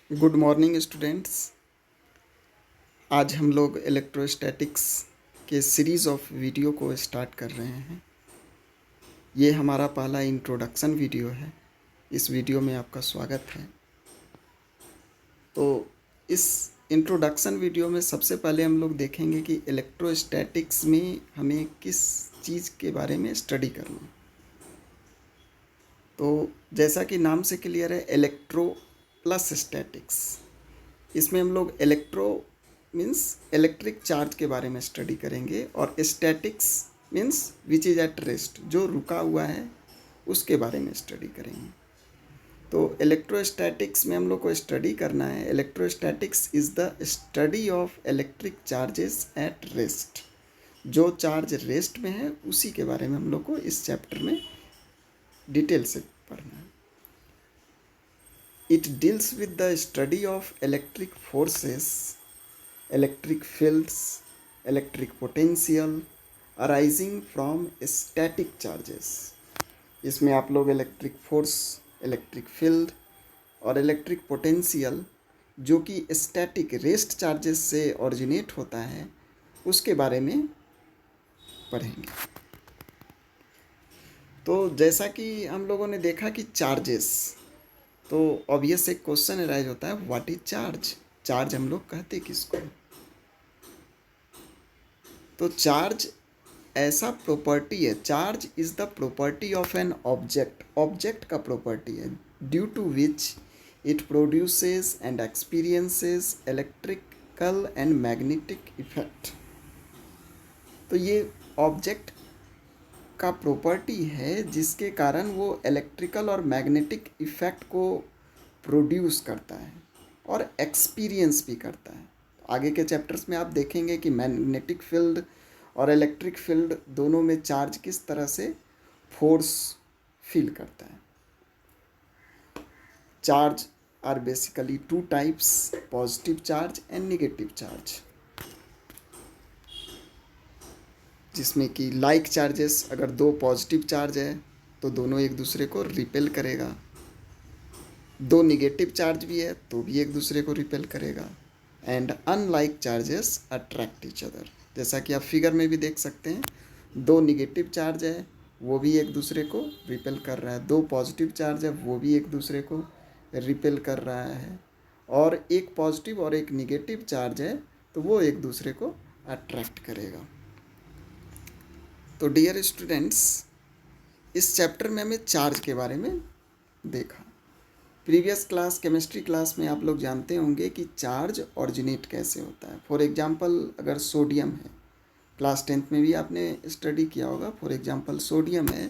Good morning students. आज हम लोग इलेक्ट्रोस्टैटिक्स के सीरीज़ ऑफ वीडियो को स्टार्ट कर रहे हैं। ये हमारा पहला इंट्रोडक्शन वीडियो है। इस वीडियो में आपका स्वागत है। तो इस इंट्रोडक्शन वीडियो में सबसे पहले हम लोग देखेंगे कि इलेक्ट्रोस्टैटिक्स में हमें किस चीज़ के बारे में स्टडी करना। तो जैसा कि नाम से क्लियर है, इलेक्ट्रो प्लस स्टैटिक्स। इसमें हम लोग इलेक्ट्रो मीन्स इलेक्ट्रिक चार्ज के बारे में स्टडी करेंगे और statics means which is at rest, जो रुका हुआ है उसके बारे में स्टडी करेंगे। तो इलेक्ट्रोस्टैटिक्स में हम लोग को स्टडी करना है। Electrostatics is the study of electric charges at rest. जो चार्ज रेस्ट में है उसी के बारे में हम लोग को इस चैप्टर में डिटेल से पढ़ना है। It deals with the study of electric forces, electric fields, electric potential arising from static charges. इसमें आप लोग इलेक्ट्रिक फोर्स, इलेक्ट्रिक फील्ड और इलेक्ट्रिक पोटेंशियल जो कि स्टैटिक रेस्ट चार्जेस से ओरिजिनेट होता है उसके बारे में पढ़ेंगे। तो जैसा कि हम लोगों ने देखा कि चार्जेस, तो ऑब्वियस एक क्वेश्चन अराइज होता है, व्हाट इज चार्ज। चार्ज हम लोग कहते किसको। तो चार्ज ऐसा प्रॉपर्टी है, charge is the property of an object. Object का प्रॉपर्टी है due to which it produces and experiences electrical and magnetic effect. तो ये ऑब्जेक्ट का प्रॉपर्टी है जिसके कारण वो इलेक्ट्रिकल और मैग्नेटिक इफ़ेक्ट को प्रोड्यूस करता है और एक्सपीरियंस भी करता है। आगे के चैप्टर्स में आप देखेंगे कि मैग्नेटिक फील्ड और इलेक्ट्रिक फील्ड दोनों में चार्ज किस तरह से फोर्स फील करता है। Charge are basically two types, positive charge and negative charge, जिसमें कि लाइक चार्जेस, अगर दो पॉजिटिव चार्ज है तो दोनों एक दूसरे को रिपेल करेगा। दो निगेटिव चार्ज भी है तो भी एक दूसरे को रिपेल करेगा। And unlike charges attract each other. जैसा कि आप फिगर में भी देख सकते हैं, दो निगेटिव चार्ज है वो भी एक दूसरे को रिपेल कर रहा है, दो पॉजिटिव चार्ज है वो भी एक दूसरे को रिपेल कर रहा है, और एक पॉजिटिव और एक निगेटिव चार्ज है तो वो एक दूसरे को अट्रैक्ट करेगा। तो डियर स्टूडेंट्स, इस चैप्टर में हमें चार्ज के बारे में देखा। प्रीवियस क्लास, केमिस्ट्री क्लास में आप लोग जानते होंगे कि चार्ज ऑरिजिनेट कैसे होता है। फॉर एग्जांपल अगर सोडियम है, क्लास 10th में भी आपने स्टडी किया होगा। फॉर एग्जांपल सोडियम है,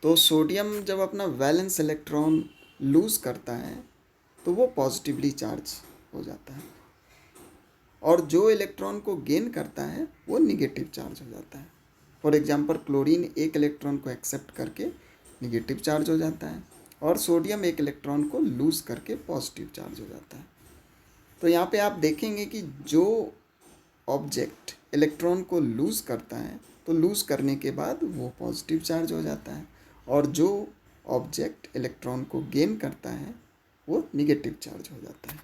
तो सोडियम जब अपना वैलेंस इलेक्ट्रॉन लूज़ करता है तो वो पॉजिटिवली चार्ज हो जाता है, और जो इलेक्ट्रॉन को गेन करता है वो निगेटिव चार्ज हो जाता है। फॉर एग्जांपल क्लोरीन एक इलेक्ट्रॉन को एक्सेप्ट करके निगेटिव चार्ज हो जाता है, और सोडियम एक इलेक्ट्रॉन को लूज़ करके पॉजिटिव चार्ज हो जाता है। तो यहाँ पे आप देखेंगे कि जो ऑब्जेक्ट इलेक्ट्रॉन को लूज़ करता है तो लूज़ करने के बाद वो पॉजिटिव चार्ज हो जाता है, और जो ऑब्जेक्ट इलेक्ट्रॉन को गेन करता है वो निगेटिव चार्ज हो जाता है।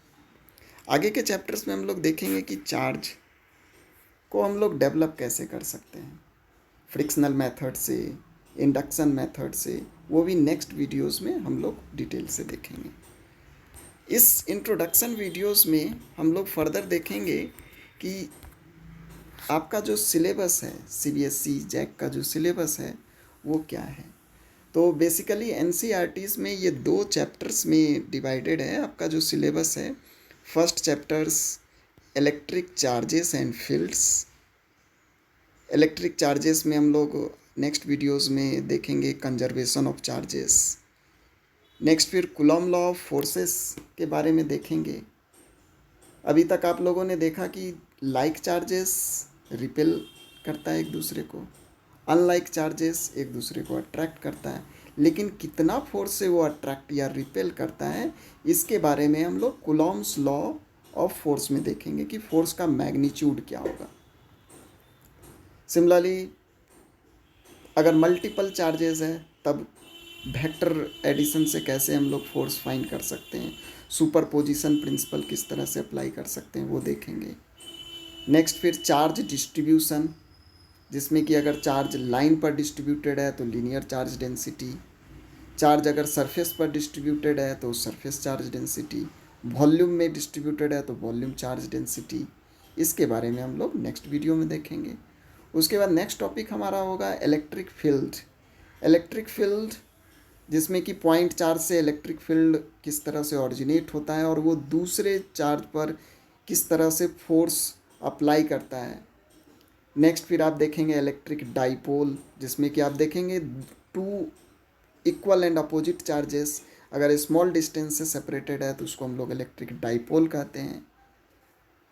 आगे के चैप्टर्स में हम लोग देखेंगे कि चार्ज को हम लोग डेवलप कैसे कर सकते हैं, फ्रिक्शनल मेथड से, इंडक्शन मेथड से, वो भी नेक्स्ट वीडियोस में हम लोग डिटेल से देखेंगे। इस इंट्रोडक्शन वीडियोस में हम लोग फर्दर देखेंगे कि आपका जो सिलेबस है, सीबीएसई जैक का जो सिलेबस है वो क्या है। तो बेसिकली एनसीईआरटीज़ में ये दो चैप्टर्स में डिवाइडेड है आपका जो सिलेबस है। First chapters electric charges and fields. Electric charges में हम लोग नेक्स्ट वीडियोस में देखेंगे कंजर्वेशन ऑफ चार्जेस। नेक्स्ट फिर कूलॉम लॉ ऑफ फोर्सेस के बारे में देखेंगे। अभी तक आप लोगों ने देखा कि लाइक चार्जेस रिपेल करता है एक दूसरे को, अनलाइक चार्जेस एक दूसरे को अट्रैक्ट करता है, लेकिन कितना फोर्स से वो अट्रैक्ट या रिपेल करता है इसके बारे में हम लोग कूलॉम्स लॉ ऑफ फोर्स में देखेंगे कि फोर्स का मैग्नीट्यूड क्या होगा। सिमिलरली अगर मल्टीपल चार्जेस है तब वेक्टर एडिशन से कैसे हम लोग फोर्स फाइंड कर सकते हैं। सुपरपोजिशन प्रिंसिपल किस तरह से अप्लाई कर सकते हैं वो देखेंगे। नेक्स्ट फिर चार्ज डिस्ट्रीब्यूशन, जिसमें कि अगर चार्ज लाइन पर डिस्ट्रीब्यूटेड है तो लीनियर चार्ज डेंसिटी, चार्ज अगर सरफेस पर डिस्ट्रीब्यूटेड है तो सरफेस चार्ज डेंसिटी, वॉल्यूम में डिस्ट्रीब्यूटेड है तो वॉल्यूम चार्ज डेंसिटी। इसके बारे में हम लोग नेक्स्ट वीडियो में देखेंगे। उसके बाद नेक्स्ट टॉपिक हमारा होगा इलेक्ट्रिक फील्ड। इलेक्ट्रिक फील्ड जिसमें कि पॉइंट चार्ज से इलेक्ट्रिक फील्ड किस तरह से ऑरिजिनेट होता है और वो दूसरे चार्ज पर किस तरह से फोर्स अप्लाई करता है। नेक्स्ट फिर आप देखेंगे इलेक्ट्रिक डाइपोल, जिसमें कि आप देखेंगे two equal and opposite charges अगर स्मॉल डिस्टेंस से सेपरेटेड है तो उसको हम लोग इलेक्ट्रिक डाइपोल कहते हैं।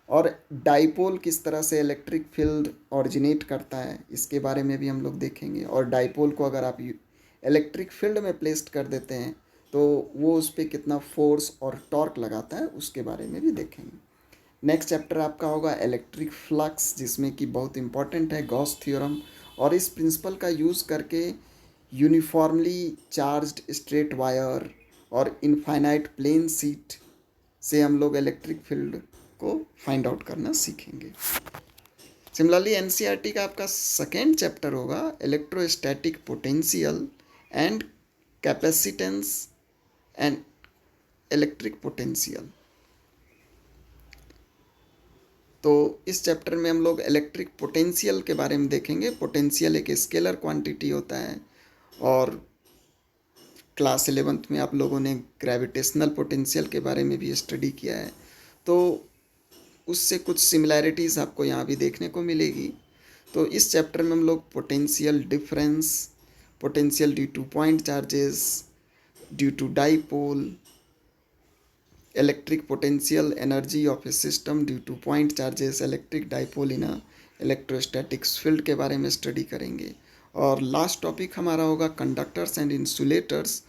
और डाइपोल किस तरह से इलेक्ट्रिक फील्ड ऑरिजिनेट करता है इसके बारे में भी हम लोग देखेंगे। और डाइपोल को अगर आप इलेक्ट्रिक फील्ड में प्लेस्ड कर देते हैं तो वो उस पर कितना फोर्स और टॉर्क लगाता है उसके बारे में भी देखेंगे। नेक्स्ट चैप्टर आपका होगा इलेक्ट्रिक फ्लक्स, जिसमें कि बहुत इंपॉर्टेंट है गॉस थ्योरम। और इस प्रिंसिपल का यूज़ करके यूनिफॉर्मली चार्ज्ड स्ट्रेट वायर और इनफाइनाइट प्लेन शीट से हम लोग इलेक्ट्रिक फील्ड को फाइंड आउट करना सीखेंगे। सिमिलरली एनसीईआरटी का आपका सेकेंड चैप्टर होगा electrostatic potential and capacitance and electric potential. तो इस चैप्टर में हम लोग इलेक्ट्रिक पोटेंशियल के बारे में देखेंगे। पोटेंशियल एक स्केलर क्वांटिटी होता है और क्लास 11th में आप लोगों ने ग्रेविटेशनल पोटेंशियल के बारे में भी स्टडी किया है, तो उससे कुछ सिमिलैरिटीज़ आपको यहाँ भी देखने को मिलेगी। तो इस चैप्टर में हम लोग potential difference, potential due to point charges, due to dipole, electric potential energy of a system due to point charges, electric dipole in a electrostatics field के बारे में स्टडी करेंगे। और लास्ट टॉपिक हमारा होगा conductors and insulators,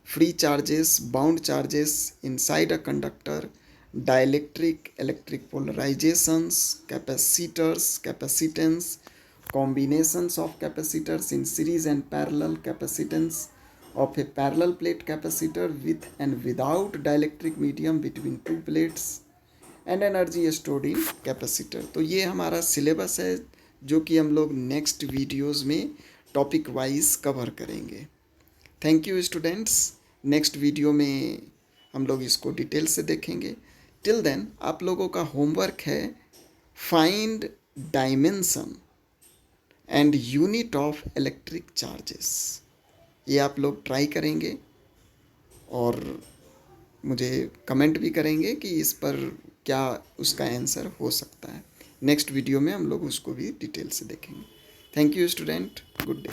free charges, bound charges inside a conductor, dielectric, electric polarisations, capacitors, capacitance, combinations of capacitors in series and parallel, capacitance of a parallel plate capacitor with and without dielectric medium between two plates, and energy stored in capacitor। तो ये हमारा syllabus है जो कि हम लोग next videos में topic wise cover करेंगे। Thank you students, next video में हम लोग इसको डिटेल से देखेंगे। टिल देन आप लोगों का होमवर्क है find dimension and unit of electric charges. ये आप लोग ट्राई करेंगे और मुझे कमेंट भी करेंगे कि इस पर क्या उसका आंसर हो सकता है। नेक्स्ट वीडियो में हम लोग उसको भी डिटेल से देखेंगे। Thank you student, good day.